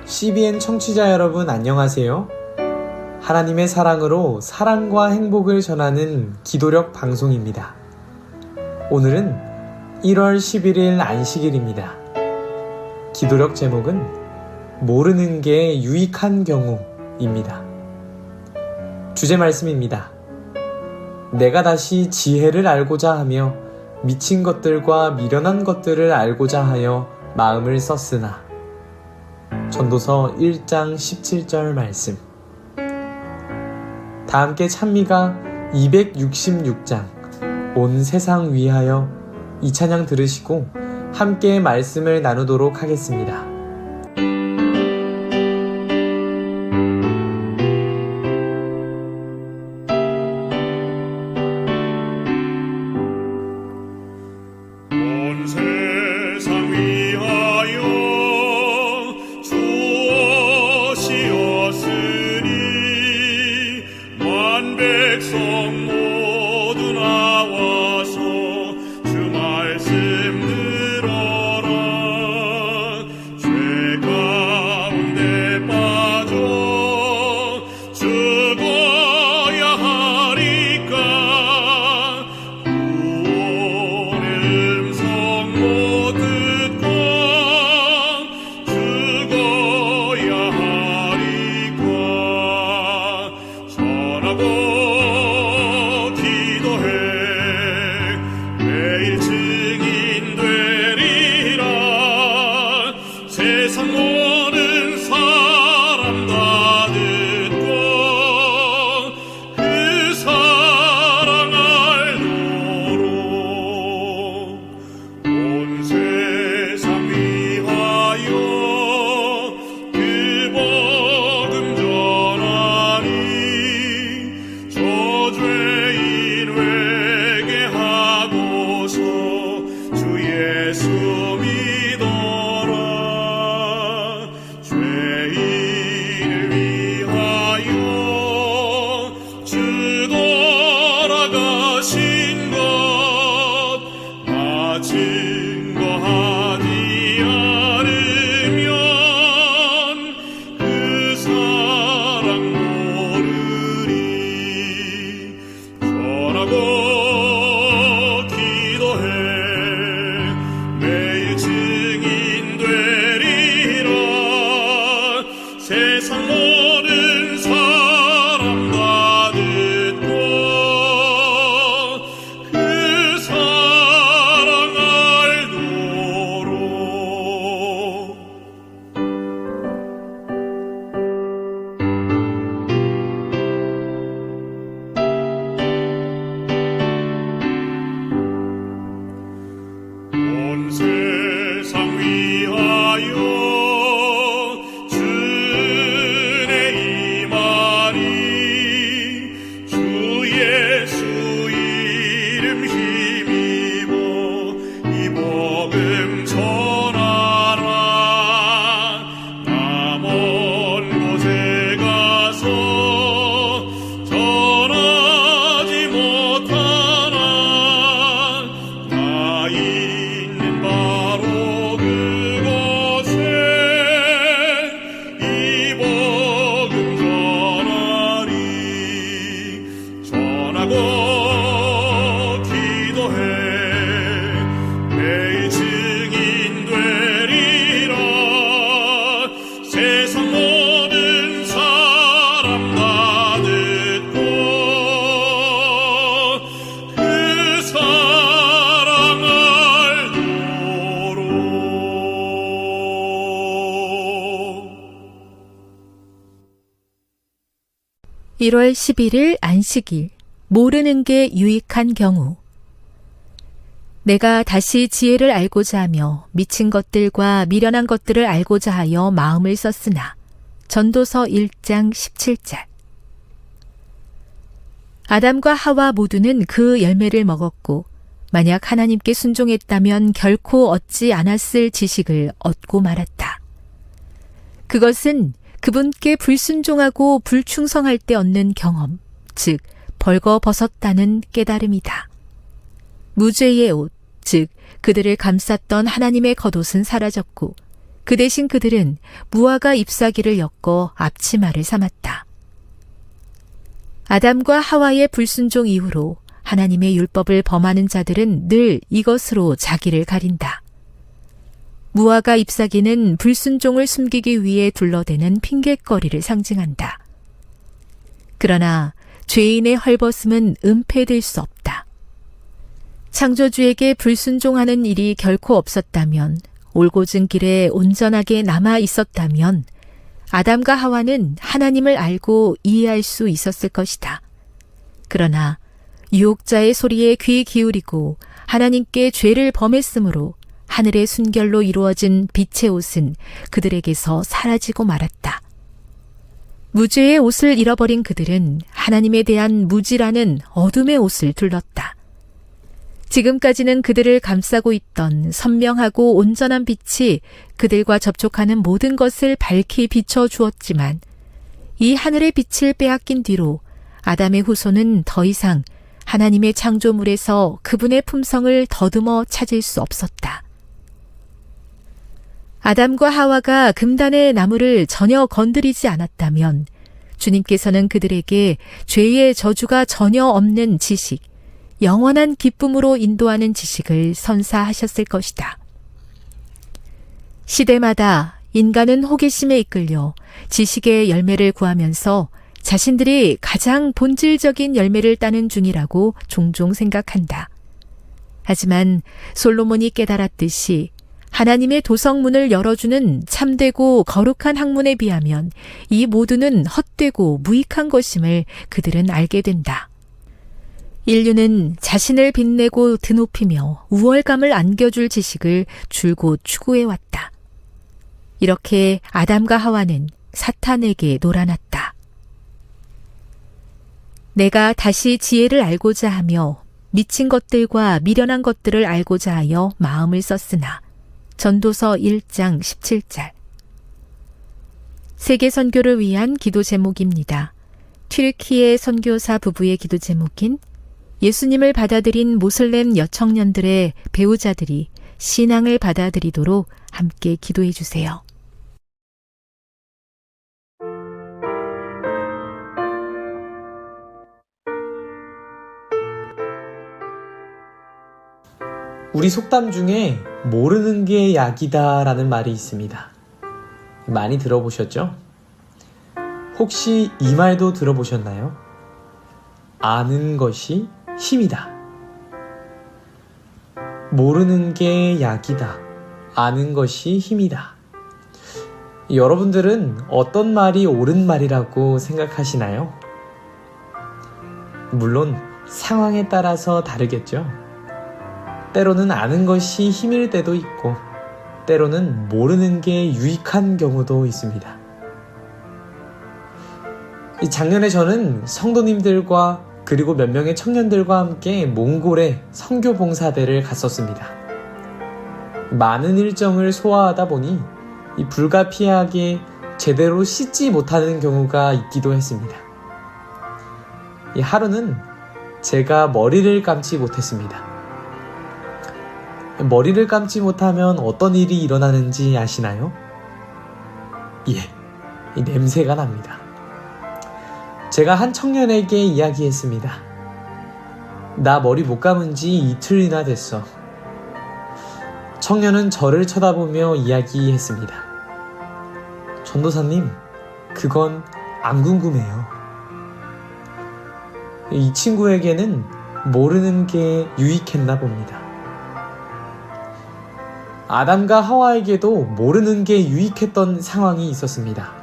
CBN 청취자 여러분 안녕하세요. 하나님의 사랑으로 사랑과 행복을 전하는 기도력 방송입니다. 오늘은 1월 11일 안식일입니다. 기도력 제목은 모르는 게 유익한 경우입니다. 주제 말씀입니다. 내가 다시 지혜를 알고자 하며 미친 것들과 미련한 것들을 알고자 하여 마음을 썼으나. 전도서 1장 17절 말씀. 다 함께 찬미가 266장 온 세상 위하여 이 찬양 들으시고 함께 말씀을 나누도록 하겠습니다. (1월 11일) 안식일. 모르는 게 유익한 경우. 내가 다시 지혜를 알고자 하며 미친 것들과 미련한 것들을 알고자 하여 마음을 썼으나. 전도서 1장 17절. 아담과 하와 모두는 그 열매를 먹었고 만약 하나님께 순종했다면 결코 얻지 않았을 지식을 얻고 말았다. 그것은 그분께 불순종하고 불충성할 때 얻는 경험, 즉 벌거벗었다는 깨달음이다. 무죄의 옷, 즉 그들을 감쌌던 하나님의 겉옷은 사라졌고 그 대신 그들은 무화과 잎사귀를 엮어 앞치마를 삼았다. 아담과 하와의 불순종 이후로 하나님의 율법을 범하는 자들은 늘 이것으로 자기를 가린다. 무화과 잎사귀는 불순종을 숨기기 위해 둘러대는 핑곗거리를 상징한다. 그러나 죄인의 헐벗음은 은폐될 수 없다. 창조주에게 불순종하는 일이 결코 없었다면, 올곧은 길에 온전하게 남아 있었다면 아담과 하와는 하나님을 알고 이해할 수 있었을 것이다. 그러나 유혹자의 소리에 귀 기울이고 하나님께 죄를 범했으므로 하늘의 순결로 이루어진 빛의 옷은 그들에게서 사라지고 말았다. 무죄의 옷을 잃어버린 그들은 하나님에 대한 무지라는 어둠의 옷을 둘렀다. 지금까지는 그들을 감싸고 있던 선명하고 온전한 빛이 그들과 접촉하는 모든 것을 밝히 비춰주었지만 이 하늘의 빛을 빼앗긴 뒤로 아담의 후손은 더 이상 하나님의 창조물에서 그분의 품성을 더듬어 찾을 수 없었다. 아담과 하와가 금단의 나무를 전혀 건드리지 않았다면 주님께서는 그들에게 죄의 저주가 전혀 없는 지식, 영원한 기쁨으로 인도하는 지식을 선사하셨을 것이다. 시대마다 인간은 호기심에 이끌려 지식의 열매를 구하면서 자신들이 가장 본질적인 열매를 따는 중이라고 종종 생각한다. 하지만 솔로몬이 깨달았듯이 하나님의 도성문을 열어주는 참되고 거룩한 학문에 비하면 이 모두는 헛되고 무익한 것임을 그들은 알게 된다. 인류는 자신을 빛내고 드높이며 우월감을 안겨줄 지식을 줄곧 추구해왔다. 이렇게 아담과 하와는 사탄에게 놀아났다. 내가 다시 지혜를 알고자 하며 미친 것들과 미련한 것들을 알고자 하여 마음을 썼으나 전도서 1장 17절. 세계 선교를 위한 기도 제목입니다. 튀르키예 선교사 부부의 기도 제목인 예수님을 받아들인 모슬렘 여청년들의 배우자들이 신앙을 받아들이도록 함께 기도해 주세요. 우리 속담 중에 모르는 게 약이다 라는 말이 있습니다. 많이 들어보셨죠? 혹시 이 말도 들어보셨나요? 아는 것이 힘이다. 모르는 게 약이다. 아는 것이 힘이다. 여러분들은 어떤 말이 옳은 말이라고 생각하시나요? 물론 상황에 따라서 다르겠죠. 때로는 아는 것이 힘일 때도 있고 때로는 모르는 게 유익한 경우도 있습니다. 작년에 저는 성도님들과 그리고 몇 명의 청년들과 함께 몽골에 선교 봉사대를 갔었습니다. 많은 일정을 소화하다 보니 불가피하게 제대로 씻지 못하는 경우가 있기도 했습니다. 하루는 제가 머리를 감지 못했습니다. 머리를 감지 못하면 어떤 일이 일어나는지 아시나요? 냄새가 납니다. 제가 한 청년에게 이야기했습니다. 나 머리 못 감은 지 이틀이나 됐어. 청년은 저를 쳐다보며 이야기했습니다. 전도사님, 그건 안 궁금해요. 이 친구에게는 모르는 게 유익했나 봅니다. 아담과 하와에게도 모르는 게 유익했던 상황이 있었습니다.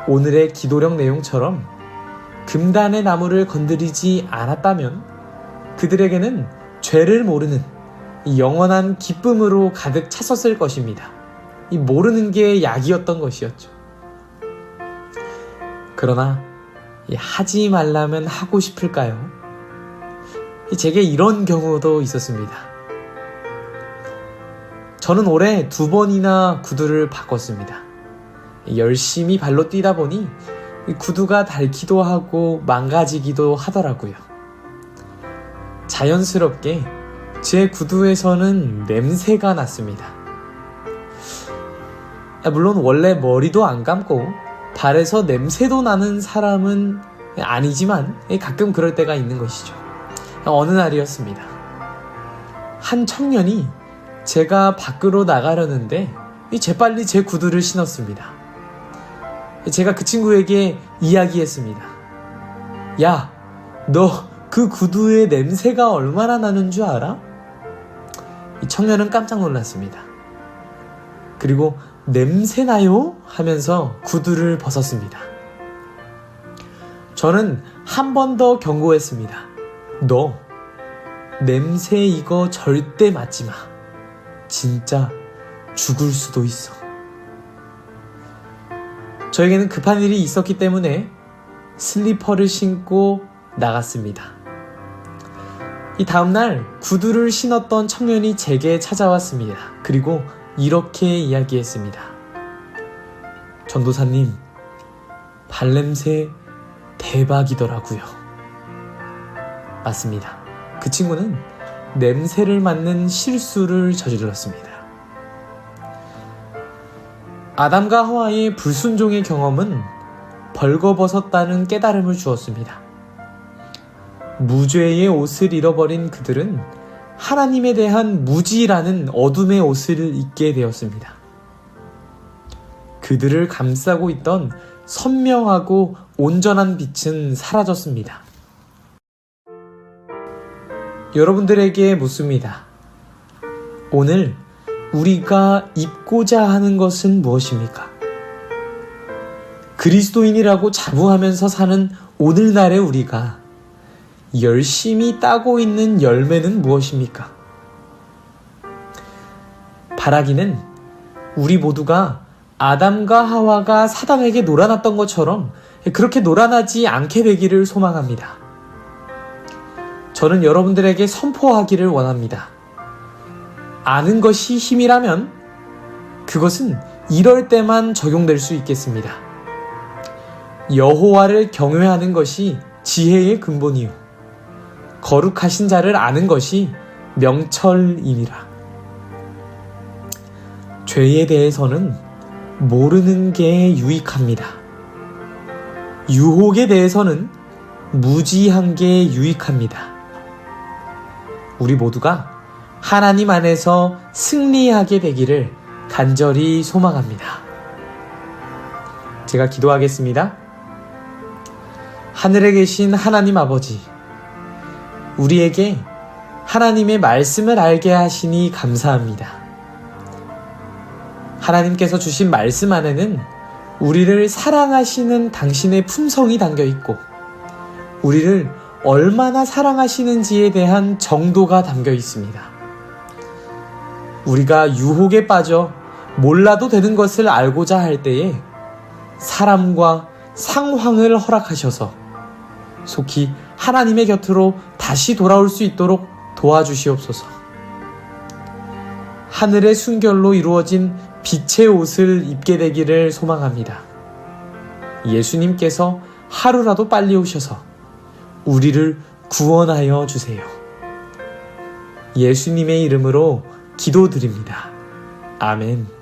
오늘의 기도력 내용처럼 금단의 나무를 건드리지 않았다면 그들에게는 죄를 모르는 영원한 기쁨으로 가득 찼었을 것입니다. 이 모르는 게 약이었던 것이었죠. 그러나 하지 말라면 하고 싶을까요? 제게 이런 경우도 있었습니다. 저는 올해 2번이나 구두를 바꿨습니다. 열심히 발로 뛰다 보니 구두가 닳기도 하고 망가지기도 하더라고요. 자연스럽게 제 구두에서는 냄새가 났습니다. 물론 원래 머리도 안 감고 발에서 냄새도 나는 사람은 아니지만 가끔 그럴 때가 있는 것이죠. 어느 날이었습니다. 한 청년이 제가 밖으로 나가려는데 재빨리 제 구두를 신었습니다. 제가 그 친구에게 이야기했습니다. 야, 너 그 구두의 냄새가 얼마나 나는 줄 알아? 이 청년은 깜짝 놀랐습니다. 그리고 냄새나요? 하면서 구두를 벗었습니다. 저는 한 번 더 경고했습니다. 너 냄새 이거 절대 맡지 마. 진짜 죽을 수도 있어. 저에게는 급한 일이 있었기 때문에 슬리퍼를 신고 나갔습니다. 이 다음날 구두를 신었던 청년이 제게 찾아왔습니다. 그리고 이렇게 이야기했습니다. 전도사님, 발냄새 대박이더라고요. 맞습니다. 그 친구는 냄새를 맡는 실수를 저질렀습니다. 아담과 하와의 불순종의 경험은 벌거벗었다는 깨달음을 주었습니다. 무죄의 옷을 잃어버린 그들은 하나님에 대한 무지라는 어둠의 옷을 입게 되었습니다. 그들을 감싸고 있던 선명하고 온전한 빛은 사라졌습니다. 여러분들에게 묻습니다. 오늘 우리가 입고자 하는 것은 무엇입니까? 그리스도인이라고 자부하면서 사는 오늘날의 우리가 열심히 따고 있는 열매는 무엇입니까? 바라기는 우리 모두가 아담과 하와가 사단에게 놀아났던 것처럼 그렇게 놀아나지 않게 되기를 소망합니다. 저는 여러분들에게 선포하기를 원합니다. 아는 것이 힘이라면 그것은 이럴 때만 적용될 수 있겠습니다. 여호와를 경외하는 것이 지혜의 근본이요 거룩하신 자를 아는 것이 명철이니라. 죄에 대해서는 모르는 게 유익합니다. 유혹에 대해서는 무지한 게 유익합니다. 우리 모두가 하나님 안에서 승리하게 되기를 간절히 소망합니다. 제가 기도하겠습니다. 하늘에 계신 하나님 아버지, 우리에게 하나님의 말씀을 알게 하시니 감사합니다. 하나님께서 주신 말씀 안에는 우리를 사랑하시는 당신의 품성이 담겨 있고 우리를 얼마나 사랑하시는지에 대한 정도가 담겨 있습니다. 우리가 유혹에 빠져 몰라도 되는 것을 알고자 할 때에 사람과 상황을 허락하셔서 속히 하나님의 곁으로 다시 돌아올 수 있도록 도와주시옵소서. 하늘의 순결로 이루어진 빛의 옷을 입게 되기를 소망합니다. 예수님께서 하루라도 빨리 오셔서 우리를 구원하여 주세요. 예수님의 이름으로 기도드립니다. 아멘.